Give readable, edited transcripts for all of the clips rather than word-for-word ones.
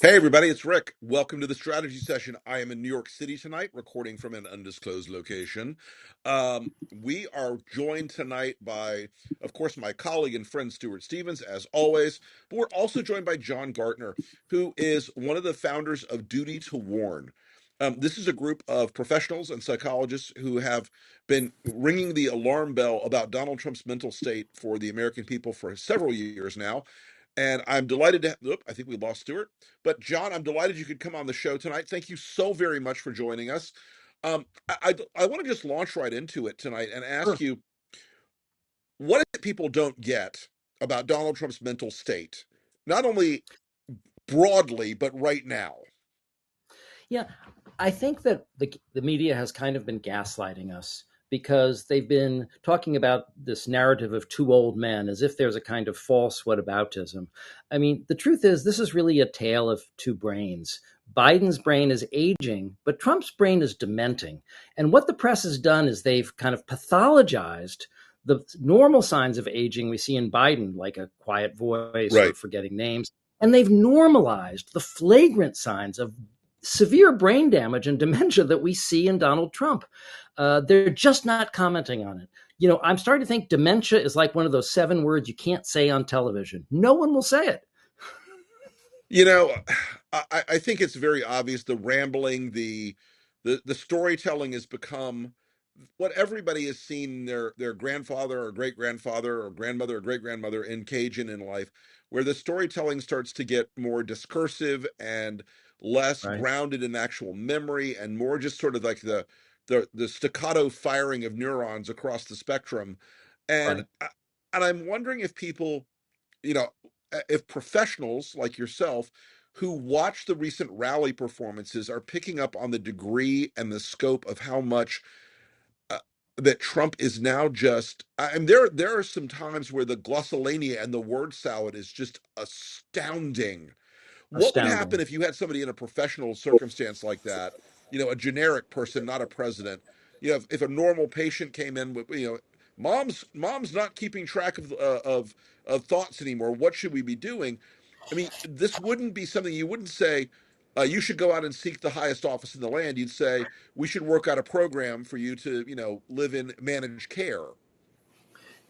Hey everybody, it's Rick. Welcome to the strategy session. I am in New York City tonight, recording from an undisclosed location. We are joined tonight by, of course, my colleague and friend Stuart Stevens, as always, but we're also joined by John Gartner, who is one of the founders of Duty to Warn. This is a group of professionals and psychologists who have been ringing the alarm bell about Donald Trump's mental state for the American people for several years now. And I'm delighted to, I think we lost Stuart. But John, I'm delighted you could come on the show tonight. Thank you so very much for joining us. I want to just launch right into it tonight and ask Sure. you, what is it people don't get about Donald Trump's mental state, not only broadly, but right now? Yeah, I think that the media has kind of been gaslighting us because they've been talking about this narrative of two old men as if there's a kind of false whataboutism. I mean, the truth is, this is really a tale of two brains. Biden's brain is aging, but Trump's brain is dementing. And what the press has done is they've kind of pathologized the normal signs of aging we see in Biden, like a quiet voice or Right. forgetting names. And they've normalized the flagrant signs of severe brain damage and dementia that we see in Donald Trump. They're just not commenting on it. You know, I'm starting to think dementia is like one of those 7 words you can't say on television. No one will say it. You know, I think it's very obvious the rambling, the storytelling has become what everybody has seen their grandfather or great grandfather or grandmother or great grandmother engage in life, where the storytelling starts to get more discursive and less Right. grounded in actual memory and more just sort of like the staccato firing of neurons across the spectrum. And Right. and I'm wondering if people, you know, if professionals like yourself who watch the recent rally performances are picking up on the degree and the scope of how much uh, that Trump is now just. I mean, there are some times where the glossolalia and the word salad is just astounding. What would happen Astounding. if you had somebody in a professional circumstance like that? You know, a generic person, not a president. You know, if a normal patient came in with, mom's not keeping track of thoughts anymore. What should we be doing? I mean, this wouldn't be something you wouldn't say. You should go out and seek the highest office in the land. You'd say we should work out a program for you to, live in managed care.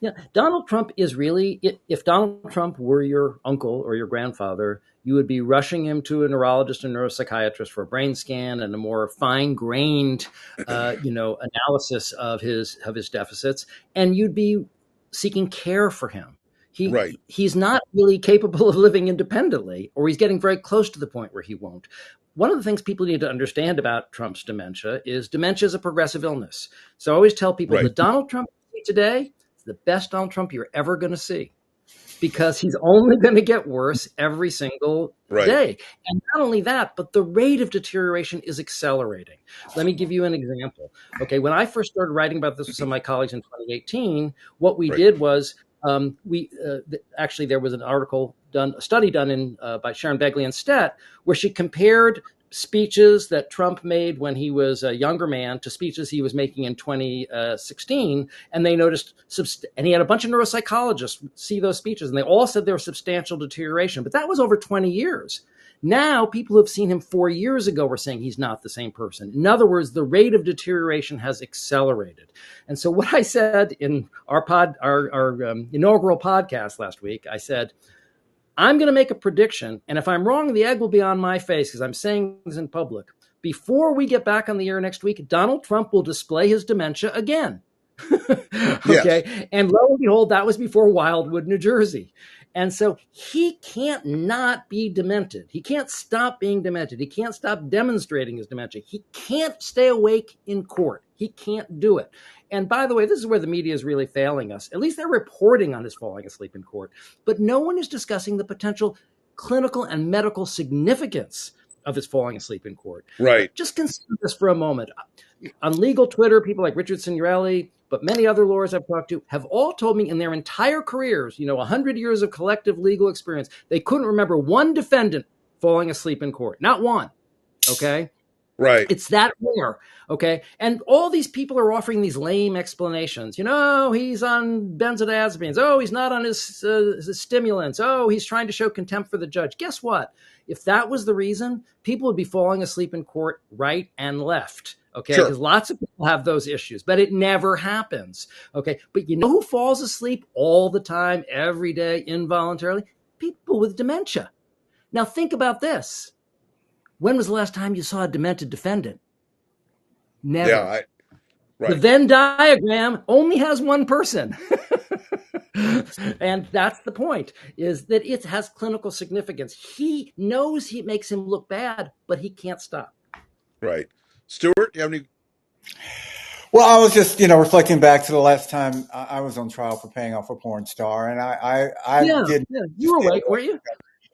Yeah, Donald Trump is really, if Donald Trump were your uncle or your grandfather, you would be rushing him to a neurologist and neuropsychiatrist for a brain scan and a more fine-grained, analysis of his deficits, and you'd be seeking care for him. Right. He's not really capable of living independently, or he's getting very close to the point where he won't. One of the things people need to understand about Trump's dementia is a progressive illness. So I always tell people Right. that Donald Trump today, the best Donald Trump you're ever going to see, because he's only going to get worse every single Right. day. And not only that, but the rate of deterioration is accelerating. Let me give you an example. Okay, when I first started writing about this with some of my colleagues in 2018, what we Right. did was actually there was an article done, a study done by Sharon Begley and Stett, where she compared speeches that Trump made when he was a younger man to speeches he was making in 2016. And they noticed, and he had a bunch of neuropsychologists see those speeches, and they all said there was substantial deterioration. But that was over 20 years. Now, people who have seen him 4 years ago were saying he's not the same person. In other words, the rate of deterioration has accelerated. And so, what I said in our inaugural podcast last week, I said, I'm going to make a prediction, and if I'm wrong, the egg will be on my face because I'm saying this in public. Before we get back on the air next week, Donald Trump will display his dementia again. Yes. Okay. And lo and behold, that was before Wildwood, New Jersey. And so he can't not be demented. He can't stop being demented. He can't stop demonstrating his dementia. He can't stay awake in court. He can't do it. And by the way, this is where the media is really failing us. At least they're reporting on his falling asleep in court, but no one is discussing the potential clinical and medical significance of his falling asleep in court. Right. Just consider this for a moment. On legal Twitter, people like Richard Signorelli, but many other lawyers I've talked to have all told me in their entire careers, 100 years of collective legal experience, they couldn't remember one defendant falling asleep in court. Not one. Okay. Right. It's that rare. Okay. And all these people are offering these lame explanations. He's on benzodiazepines. Oh, he's not on his stimulants. Oh, he's trying to show contempt for the judge. Guess what? If that was the reason, people would be falling asleep in court right and left. Okay. Sure. Because lots of people have those issues, but it never happens. Okay. But you know who falls asleep all the time, every day, involuntarily? People with dementia. Now, think about this. When was the last time you saw a demented defendant? Never. Yeah. The Right. Venn diagram only has one person. And that's the point, is that it has clinical significance. He knows he makes him look bad, but he can't stop. Right. Stuart, you have any? Well, I was just, reflecting back to the last time I was on trial for paying off a porn star, and I Yeah, didn't yeah. You just were get awake, away. weren't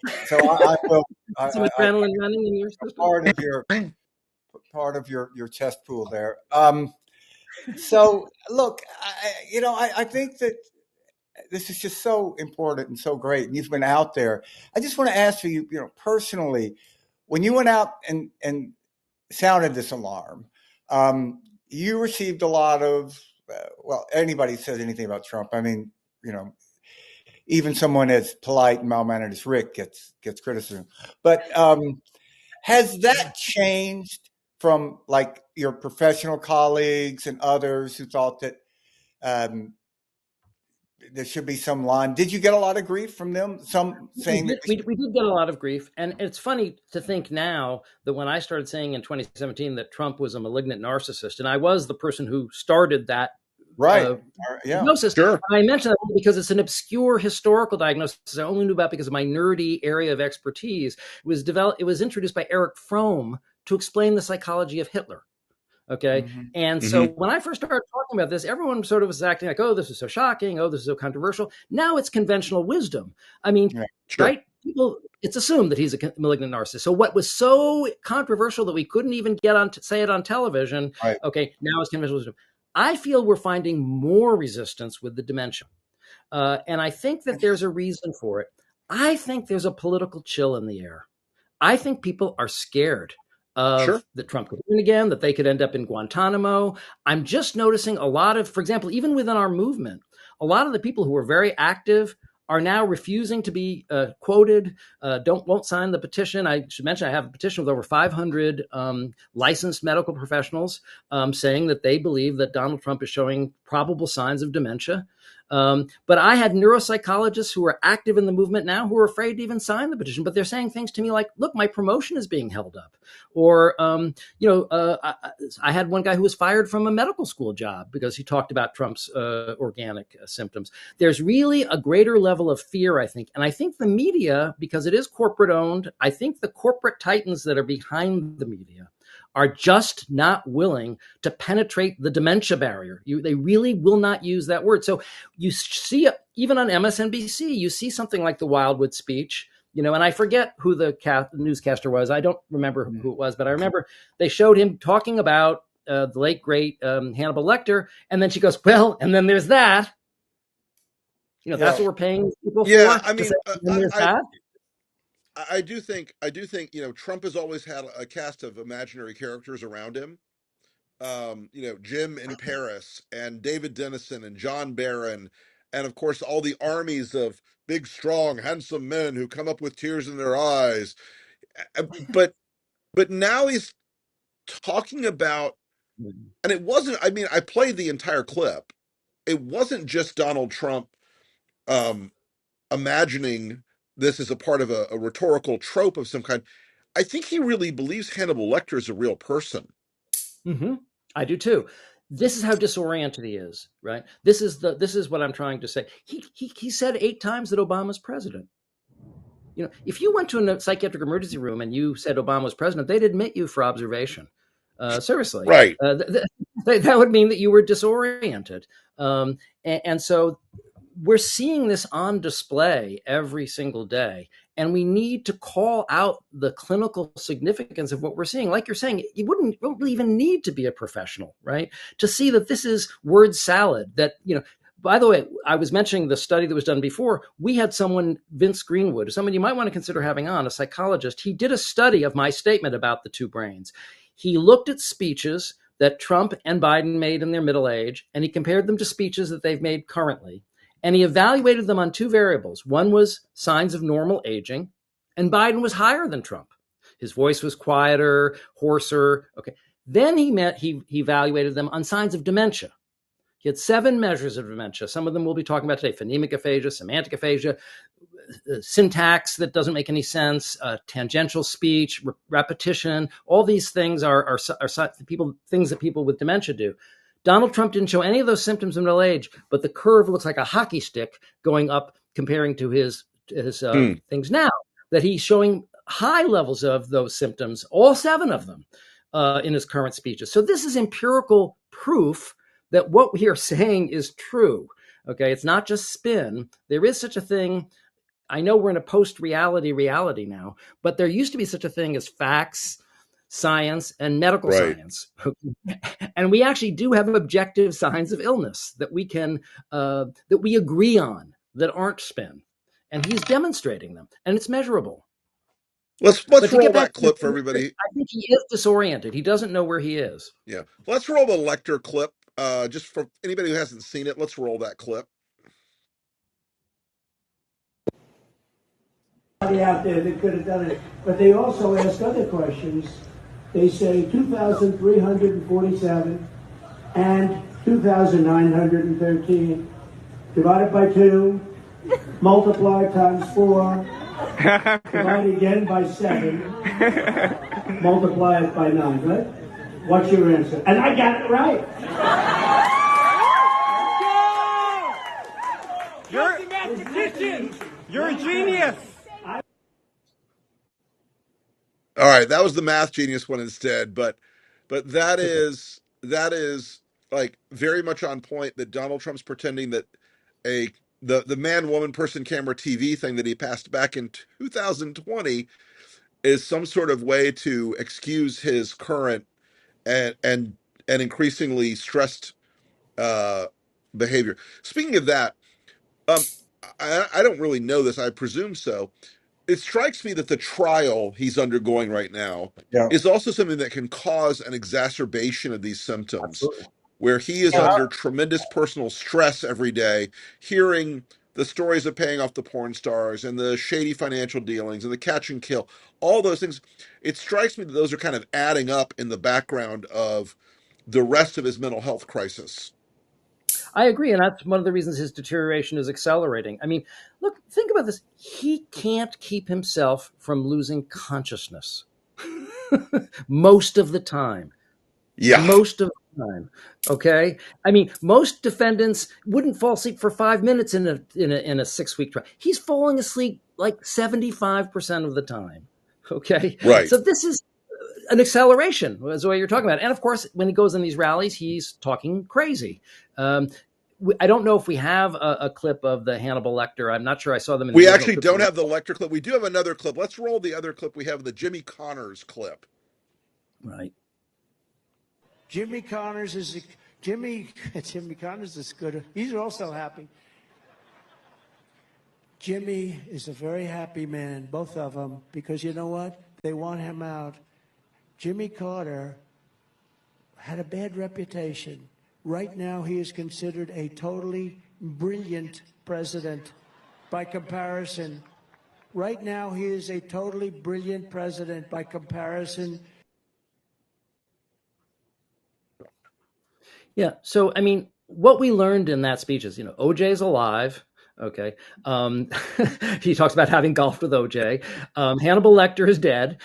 you? So I will. Some I adrenaline running in your system. part of your test pool there. So look, I think that this is just so important and so great, and you've been out there. I just want to ask you, personally, when you went out and sounded this alarm, you received a lot of, well, anybody says anything about Trump. I mean, even someone as polite and mild-mannered as Rick gets criticism. But has that changed from like your professional colleagues and others who thought that there should be some line? Did you get a lot of grief from them? Some saying that We did get a lot of grief. And it's funny to think now that when I started saying in 2017 that Trump was a malignant narcissist, and I was the person who started that right? Yeah, diagnosis. Sure. I mention that because it's an obscure historical diagnosis I only knew about because of my nerdy area of expertise. It was introduced by Erich Fromm to explain the psychology of Hitler. Okay. mm-hmm. And so Mm-hmm. when I first started talking about this, everyone sort of was acting like, oh, this is so shocking. Oh, this is so controversial. Now it's conventional wisdom. I mean, Yeah. Sure. right? People, it's assumed that he's a malignant narcissist. So what was so controversial that we couldn't even get on to say it on television, Right. okay, now it's conventional wisdom. I feel we're finding more resistance with the dementia. And I think that there's a reason for it. I think there's a political chill in the air. I think people are scared Sure. of that Trump could win again, that they could end up in Guantanamo. I'm just noticing a lot of, for example, even within our movement, a lot of the people who are very active are now refusing to be quoted, won't sign the petition. I should mention I have a petition with over 500 licensed medical professionals saying that they believe that Donald Trump is showing probable signs of dementia. But I had neuropsychologists who are active in the movement now who are afraid to even sign the petition, but they're saying things to me like, look, my promotion is being held up. Or, I had one guy who was fired from a medical school job because he talked about Trump's organic symptoms. There's really a greater level of fear, I think. And I think the media, because it is corporate owned, I think the corporate titans that are behind the media are just not willing to penetrate the dementia barrier. They really will not use that word. So you see, even on MSNBC, you see something like the Wildwood speech, and I forget who the newscaster was. I don't remember who it was, but I remember they showed him talking about the late, great Hannibal Lecter. And then she goes, well, and then there's that. That's what we're paying people for. Yeah. I mean, There's that. I do think, Trump has always had a cast of imaginary characters around him. Jim in Paris and David Dennison and John Barron, and of course all the armies of big, strong, handsome men who come up with tears in their eyes. But now he's talking about, and it wasn't. I mean, I played the entire clip. It wasn't just Donald Trump um, imagining this as a part of a rhetorical trope of some kind. I think he really believes Hannibal Lecter is a real person. Mm-hmm. I do too. This is how disoriented he is, right? This is what I'm trying to say. He said 8 times that Obama's president. If you went to a psychiatric emergency room and you said Obama was president, they'd admit you for observation. Seriously, Right. that would mean that you were disoriented. And so we're seeing this on display every single day. And we need to call out the clinical significance of what we're seeing. Like you're saying, you wouldn't really even need to be a professional, right? To see that this is word salad, that, by the way, I was mentioning the study that was done before. We had someone, Vince Greenwood, someone you might want to consider having on, a psychologist. He did a study of my statement about the two brains. he looked at speeches that Trump and Biden made in their middle age, and he compared them to speeches that they've made currently. And he evaluated them on two variables. One was signs of normal aging, and Biden was higher than Trump. His voice was quieter, hoarser. Okay. Then he evaluated them on signs of dementia. He had 7 measures of dementia. Some of them we'll be talking about today: phonemic aphasia, semantic aphasia, syntax that doesn't make any sense, tangential speech, repetition. All these things are things that people with dementia do. Donald Trump didn't show any of those symptoms in middle age, but the curve looks like a hockey stick going up comparing to his things now, that he's showing high levels of those symptoms, all 7 of them, in his current speeches. So this is empirical proof that what we are saying is true. Okay, it's not just spin. There is such a thing. I know we're in a post-reality reality now, but there used to be such a thing as facts, science, and medical science. And we actually do have objective signs of illness that we can that we agree on, that aren't spin. And he's demonstrating them, and it's measurable. Let's roll that clip for everybody. I think he is disoriented. He doesn't know where he is. Yeah. Let's roll the lecture clip. Just for anybody who hasn't seen it, let's roll that clip. Out there that could have done it, but they also ask other questions. They say 2,347 and 2,913 divided by 2, multiply times 4, divide again by 7, multiply it by 9, right? What's your answer? And I got it right. You're a mathematician. You're a genius. All right, that was the math genius one instead, but that is like very much on point, that Donald Trump's pretending that the man, woman, person, camera, TV thing that he passed back in 2020 is some sort of way to excuse his current and increasingly stressed behavior. Speaking of that, I don't really know this. I presume so. It strikes me that the trial he's undergoing right now is also something that can cause an exacerbation of these symptoms. Absolutely. Where he is under tremendous personal stress every day, hearing the stories of paying off the porn stars and the shady financial dealings and the catch and kill, all those things. It strikes me that those are kind of adding up in the background of the rest of his mental health crisis. I agree. And that's one of the reasons his deterioration is accelerating. I mean, look, think about this. He can't keep himself from losing consciousness most of the time. Yeah. Most of the time. Okay. I mean, most defendants wouldn't fall asleep for 5 minutes in a 6-week trial. He's falling asleep like 75% of the time. Okay. Right. So this is an acceleration, is what you're talking about. And of course, when he goes in these rallies, he's talking crazy. I don't know if we have a clip of the Hannibal Lecter. I'm not sure I saw them. We actually don't have the Lecter clip. We do have another clip. Let's roll the other clip. We have the Jimmy Connors clip. Right. Jimmy Connors is good. He's also happy. Jimmy is a very happy man, both of them, because you know what? They want him out. Jimmy Carter had a bad reputation. Right now, he is considered a totally brilliant president by comparison. Right now, he is a totally brilliant president by comparison. Yeah. So, I mean, what we learned in that speech is, OJ is alive. Okay. He talks about having golfed with OJ. Hannibal Lecter is dead.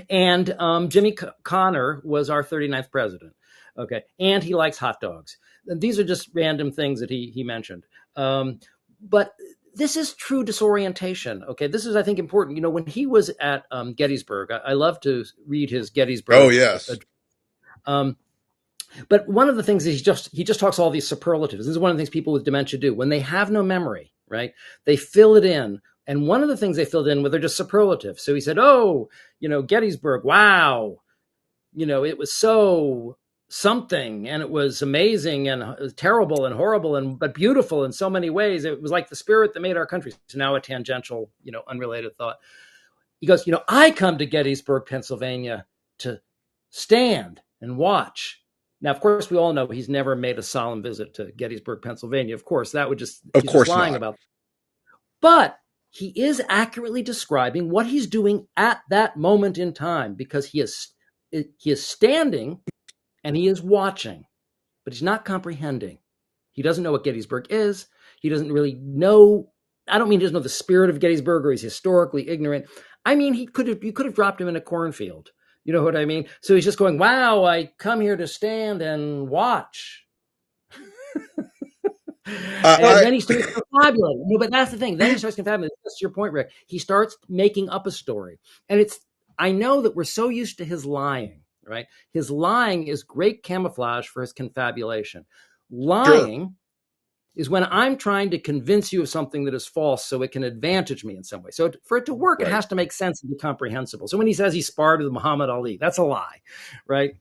And Jimmy Connor was our 39th president. Okay. And he likes hot dogs. And these are just random things that he mentioned. But this is true disorientation. Okay. This is, I think, important. When he was at Gettysburg, I love to read his Gettysburg. Oh, yes. But one of the things is he just talks all these superlatives. This is one of the things people with dementia do. When they have no memory, right, they fill it in. And one of the things they filled in with are just superlatives. So he said, Gettysburg, wow. It was so something, and it was amazing and terrible and horrible but beautiful in so many ways. It was like the spirit that made our country. So now a tangential, unrelated thought. He goes, I come to Gettysburg, Pennsylvania to stand and watch. Now, of course, we all know he's never made a solemn visit to Gettysburg, Pennsylvania. Of course, that would just, Of he's just course lying not. about. But he is accurately describing what he's doing at that moment in time, because he is standing and he is watching, but he's not comprehending. He doesn't know what Gettysburg is. He doesn't really know. I don't mean he doesn't know the spirit of Gettysburg, or he's historically ignorant. I mean, you could have dropped him in a cornfield. You know what I mean? So he's just going, wow, I come here to stand and watch. And then he starts confabulating. No, but that's the thing. Then he starts confabulating. That's your point, Rick. He starts making up a story. And I know that we're so used to his lying, right? His lying is great camouflage for his confabulation. Lying is when I'm trying to convince you of something that is false so it can advantage me in some way. So for it to work, it has to make sense and be comprehensible. So when he says he sparred with Muhammad Ali, that's a lie, right?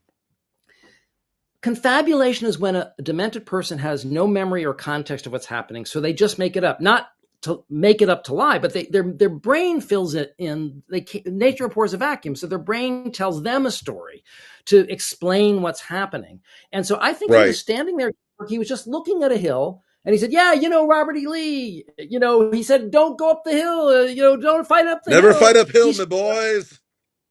Confabulation is when a demented person has no memory or context of what's happening, so they just make it up. Not to make it up to lie, but their brain fills it in. Nature abhors a vacuum, so their brain tells them a story to explain what's happening. And so I think he was standing there. He was just looking at a hill, and he said, yeah, Robert E. Lee, he said, don't go up the hill, don't fight up the hill. Never fight uphill, my boys.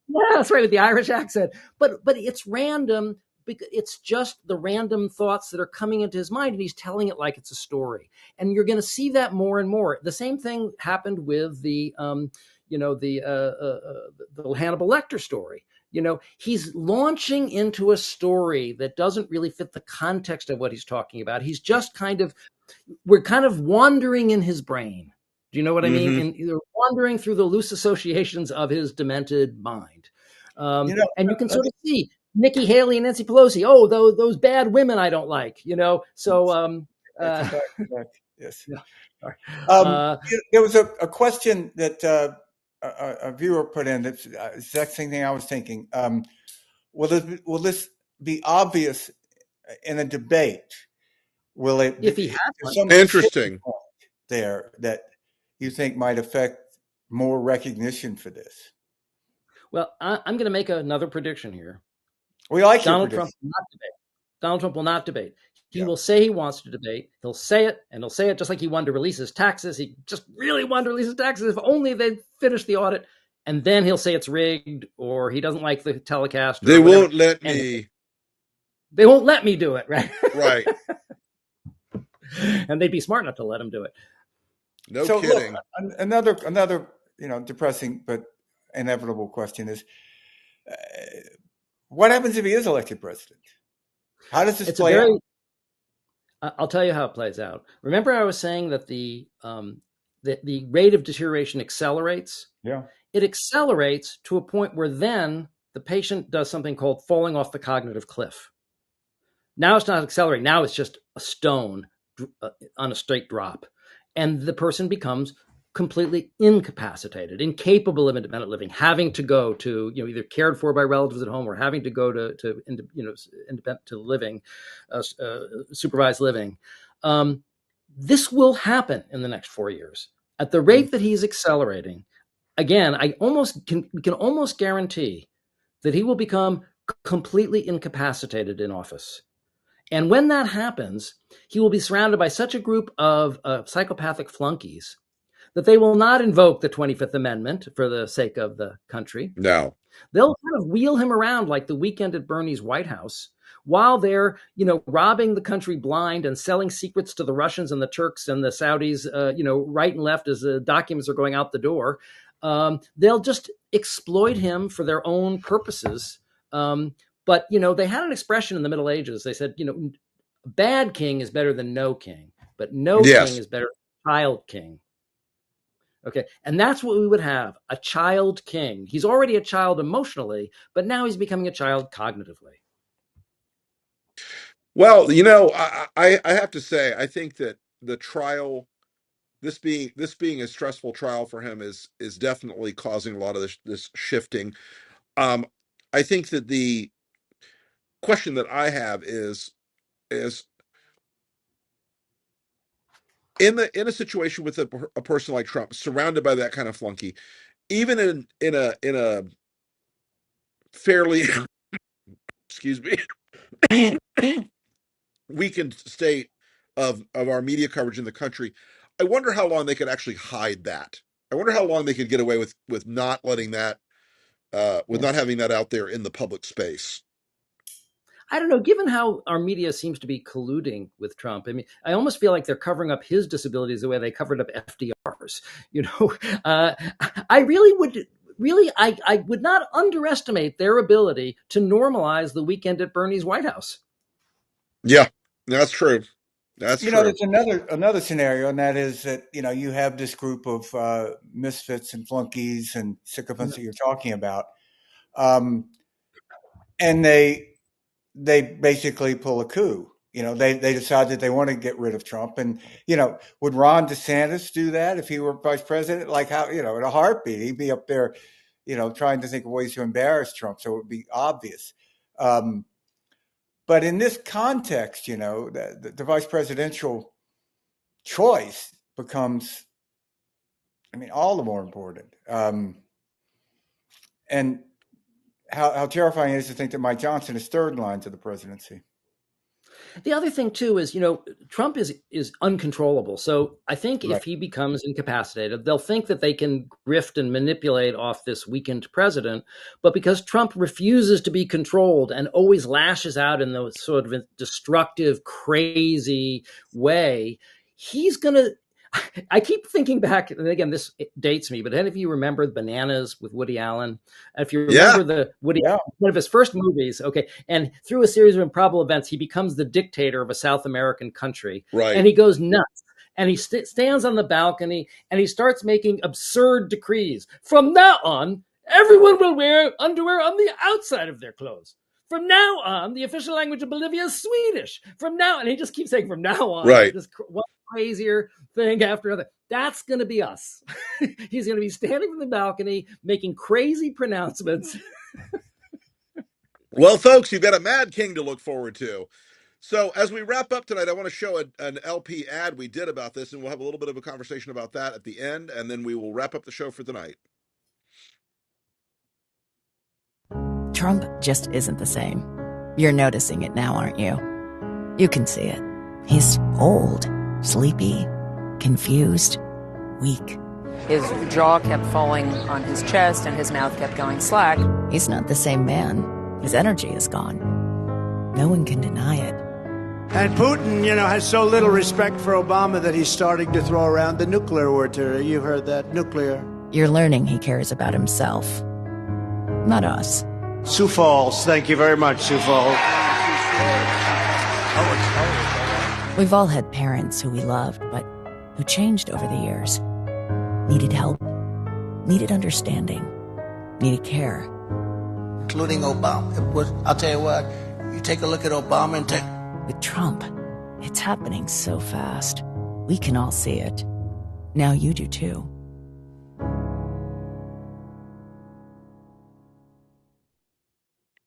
Yeah, that's right, with the Irish accent. But it's random. It's just the random thoughts that are coming into his mind, and he's telling it like it's a story. And you're going to see that more and more. The same thing happened with the Hannibal Lecter story. He's launching into a story that doesn't really fit the context of what he's talking about. He's just we're kind of wandering in his brain. Do you know what I mean? And you're wandering through the loose associations of his demented mind. And you can sort of see Nikki Haley and Nancy Pelosi. Oh, those bad women I don't like, So, yes. Yeah. There was a question that a viewer put in. That's the exact same thing I was thinking. Will this be obvious in a debate? Will it? If he had one. Some Interesting point there that you think might affect more recognition for this? Well, I'm going to make another prediction here. We like Donald Trump will not debate. Donald Trump will not debate. He will say he wants to debate. He'll say it, and he'll say it just like he wanted to release his taxes. He just really wanted to release his taxes. If only they'd finish the audit. And then he'll say it's rigged, or he doesn't like the telecast. They won't let me. They won't let me do it, right? Right. And they'd be smart enough to let him do it. No kidding. Look, another depressing but inevitable question is, what happens if he is elected president? How does this play out? I'll tell you how it plays out. Remember, I was saying that the rate of deterioration accelerates. Yeah, it accelerates to a point where then the patient does something called falling off the cognitive cliff. Now it's not accelerating. Now it's just a stone on a straight drop, and the person becomes completely incapacitated, incapable of independent living, having to go to, either cared for by relatives at home, or having to go to independent to living, supervised living. This will happen in the next 4 years at the rate that he's accelerating. Again, we can almost guarantee that he will become completely incapacitated in office. And when that happens, he will be surrounded by such a group of psychopathic flunkies that they will not invoke the 25th Amendment for the sake of the country. No. They'll kind of wheel him around like the Weekend at Bernie's White House while they're, robbing the country blind and selling secrets to the Russians and the Turks and the Saudis, right and left as the documents are going out the door. They'll just exploit him for their own purposes. But, they had an expression in the Middle Ages. They said, bad king is better than no king, but no king is better than child king. Okay. And that's what we would have, a child king. He's already a child emotionally, but now he's becoming a child cognitively. Well, I have to say, I think that the trial, this being a stressful trial for him is definitely causing a lot of this shifting. I think that the question that I have is in a situation with a person like Trump, surrounded by that kind of flunky, even in a fairly, excuse me, weakened state of our media coverage in the country, I wonder how long they could actually hide that. I wonder how long they could get away with not letting that, with not having that out there in the public space. I don't know, given how our media seems to be colluding with Trump, I mean, I almost feel like they're covering up his disabilities the way they covered up FDR's. I would not underestimate their ability to normalize the weekend at Bernie's White House. Yeah, that's true. That's true. There's another scenario, and that is that you have this group of misfits and flunkies and sycophants that you're talking about, and they basically pull a coup. They decide that they want to get rid of Trump, and would Ron DeSantis do that if he were vice president? Like how in a heartbeat, he'd be up there, trying to think of ways to embarrass Trump, so it would be obvious. But in this context, the vice presidential choice becomes, all the more important. And how terrifying it is to think that Mike Johnson is third line to the presidency. The other thing too is, Trump is uncontrollable. So I think if he becomes incapacitated, they'll think that they can grift and manipulate off this weakened president. But because Trump refuses to be controlled and always lashes out in the sort of destructive, crazy way, he's going to, I keep thinking back, and again, this dates me, but any of you remember Bananas with Woody Allen? If you remember one of his first movies, okay, and through a series of improbable events, he becomes the dictator of a South American country, right? And he goes nuts, and he stands on the balcony, and he starts making absurd decrees. From now on, everyone will wear underwear on the outside of their clothes. From now on, the official language of Bolivia is Swedish. From now, and he just keeps saying, from now on, right? Just one crazier thing after another. That's going to be us. He's going to be standing from the balcony making crazy pronouncements. Well, folks, you've got a Mad King to look forward to. So as we wrap up tonight, I want to show an LP ad we did about this, and we'll have a little bit of a conversation about that at the end, and then we will wrap up the show for tonight. Trump just isn't the same. You're noticing it now, aren't you? You can see it. He's old, sleepy, confused, weak. His jaw kept falling on his chest and his mouth kept going slack. He's not the same man. His energy is gone. No one can deny it. And Putin, has so little respect for Obama that he's starting to throw around the nuclear word. You heard that, nuclear. You're learning he cares about himself, not us. Sioux Falls, thank you very much, Sioux Falls. We've all had parents who we loved, but who changed over the years. Needed help, needed understanding, needed care. Including Obama. I'll tell you what, you take a look at Obama and take... With Trump, it's happening so fast. We can all see it. Now you do too.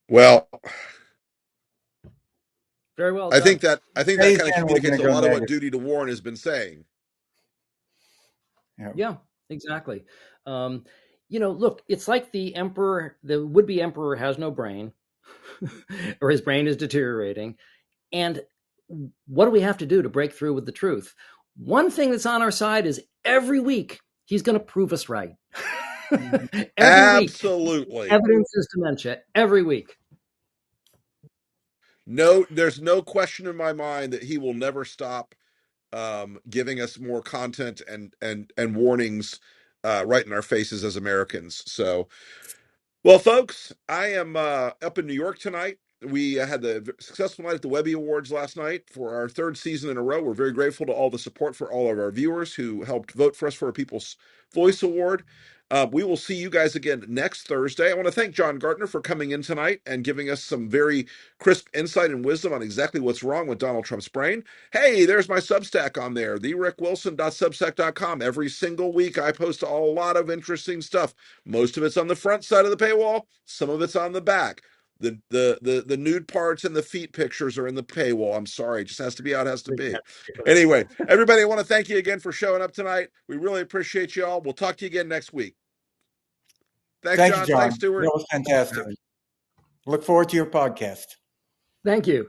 Well, very well. I think that kind of communicates a lot of what Duty to Warn has been saying. Yeah, exactly. Look, it's like the would-be emperor has no brain, or his brain is deteriorating. And what do we have to do to break through with the truth? One thing that's on our side is every week he's going to prove us right. Absolutely. Week, evidence is dementia every week. No, there's no question in my mind that he will never stop giving us more content and warnings right in our faces as Americans. So, well, folks, I am up in New York tonight. We had the successful night at the Webby Awards last night for our third season in a row. We're very grateful to all the support for all of our viewers who helped vote for us for a People's Voice Award. We will see you guys again next Thursday. I want to thank John Gartner for coming in tonight and giving us some very crisp insight and wisdom on exactly what's wrong with Donald Trump's brain. Hey, there's my Substack on there, therikwilson.substack.com. Every single week I post a lot of interesting stuff. Most of it's on the front side of the paywall. Some of it's on the back. The nude parts and the feet pictures are in the paywall. I'm sorry. It just has to be how it has to be. Anyway, everybody, I want to thank you again for showing up tonight. We really appreciate you all. We'll talk to you again next week. Thanks, John. You, John. Thanks, Stuart. That was fantastic. Look forward to your podcast. Thank you.